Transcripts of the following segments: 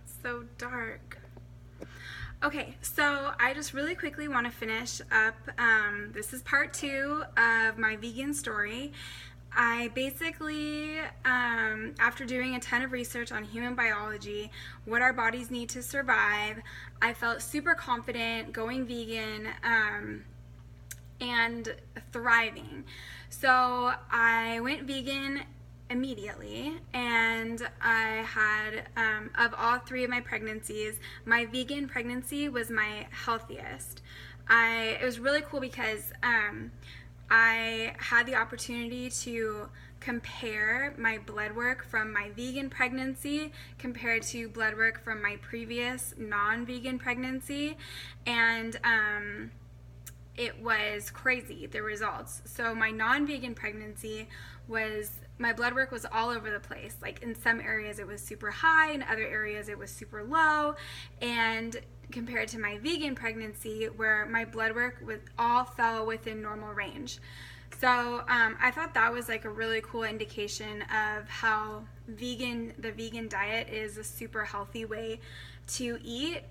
It's so dark. Okay, so I just really quickly want to finish up. This is part 2 of my vegan story. I basically, after doing a ton of research on human biology, what our bodies need to survive, I felt super confident going vegan and thriving. So I went vegan immediately, and I had, of all 3 of my pregnancies, my vegan pregnancy was my healthiest. It was really cool because I had the opportunity to compare my blood work from my vegan pregnancy compared to blood work from my previous non-vegan pregnancy, and it was crazy, the results. So my non-vegan pregnancy my blood work was all over the place. Like in some areas it was super high, in other areas it was super low, and compared to my vegan pregnancy where my blood work all fell within normal range. So I thought that was like a really cool indication of how the vegan diet is a super healthy way to eat.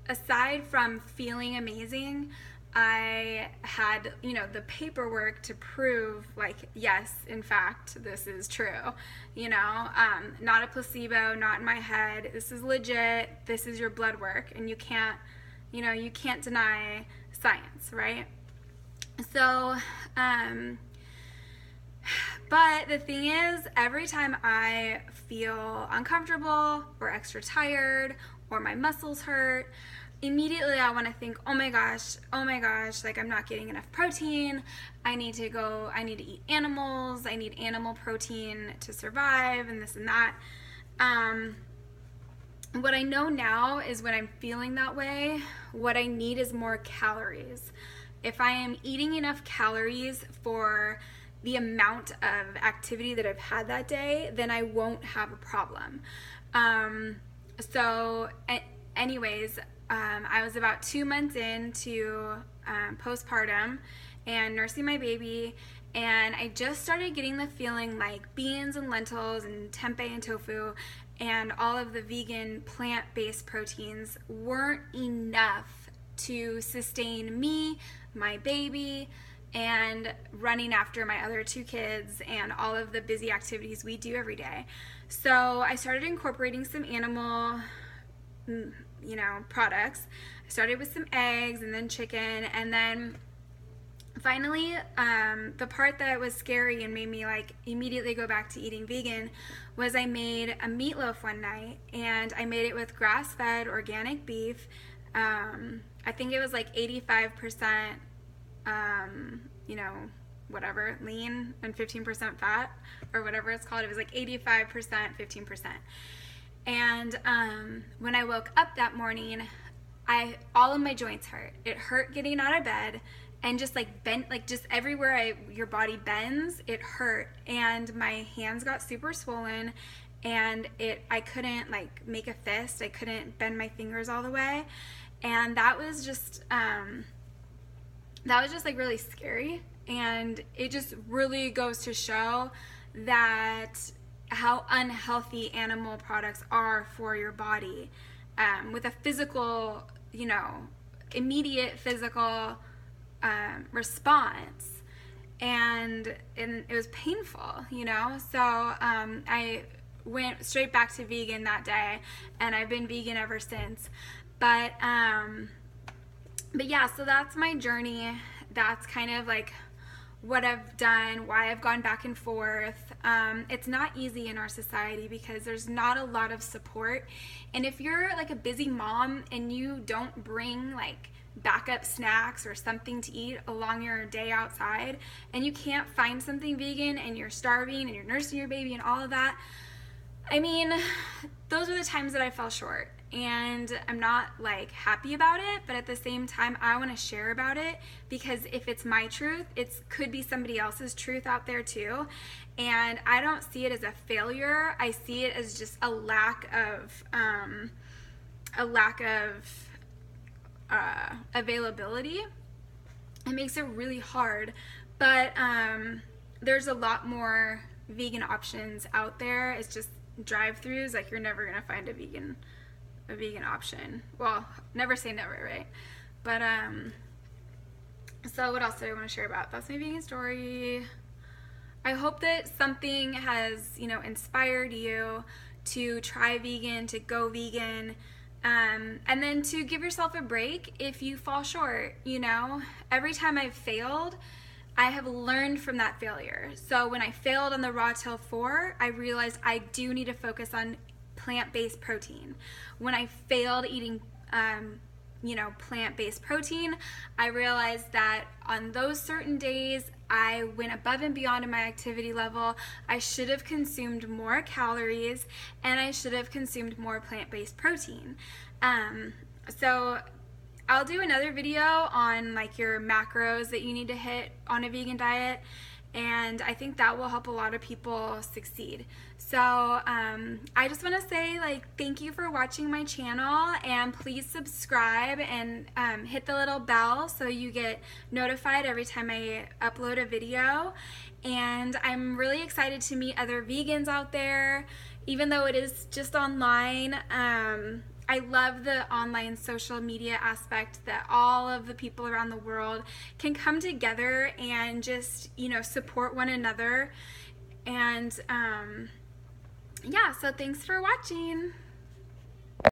Aside from feeling amazing, I had, the paperwork to prove, like, yes, in fact, this is true, not a placebo, not in my head. This is legit. This is your blood work, and you can't deny science, right? So, but the thing is, every time I feel uncomfortable or extra tired or my muscles hurt, immediately I want to think, oh my gosh, like I'm not getting enough protein. I need to eat animals. I need animal protein to survive, and this and that. What I know now is when I'm feeling that way, what I need is more calories. If I am eating enough calories for the amount of activity that I've had that day, then I won't have a problem. Anyways, I was about 2 months into postpartum and nursing my baby, and I just started getting the feeling like beans and lentils and tempeh and tofu and all of the vegan plant-based proteins weren't enough to sustain me, my baby, and running after my other 2 kids and all of the busy activities we do every day. So I started incorporating some animal products. I started with some eggs and then chicken, and then finally the part that was scary and made me like immediately go back to eating vegan was I made a meatloaf one night, and I made it with grass-fed organic beef. I think it was like 85% whatever, lean and 15% fat, or whatever it's called. It was like 85%, 15%. And when I woke up that morning, all of my joints hurt. It hurt getting out of bed, and just like bent, like just everywhere your body bends, it hurt. And my hands got super swollen, and I couldn't like make a fist. I couldn't bend my fingers all the way, and that was just like really scary. And it just really goes to show that how unhealthy animal products are for your body, with a physical, immediate physical response, and it was painful, so I went straight back to vegan that day, and I've been vegan ever since. But yeah, so that's my journey. That's kind of like what I've done, why I've gone back and forth. It's not easy in our society because there's not a lot of support. And if you're like a busy mom and you don't bring like backup snacks or something to eat along your day outside, and you can't find something vegan, and you're starving and you're nursing your baby and all of that, I mean, those are the times that I fell short. And I'm not like happy about it, but at the same time I want to share about it, because if it's my truth, it could be somebody else's truth out there too. And I don't see it as a failure. I see it as just a lack of availability. It makes it really hard, but there's a lot more vegan options out there. It's just drive-throughs, like you're never gonna find a vegan option. Well, never say never, right? But so what else do I want to share about? That's my vegan story. I hope that something has, you know, inspired you to try vegan, to go vegan, and then to give yourself a break if you fall short. You know, every time I've failed, I have learned from that failure. So when I failed on the Raw Till 4, I realized I do need to focus on plant-based protein. When I failed eating you know, plant-based protein, I realized that on those certain days I went above and beyond in my activity level. I should have consumed more calories and I should have consumed more plant-based protein. So I'll do another video on like your macros that you need to hit on a vegan diet, and I think that will help a lot of people succeed. So I just want to say, like, thank you for watching my channel, and please subscribe and hit the little bell so you get notified every time I upload a video. And I'm really excited to meet other vegans out there, even though it is just online. I love the online social media aspect, that all of the people around the world can come together and just, you know, support one another. And yeah, so thanks for watching.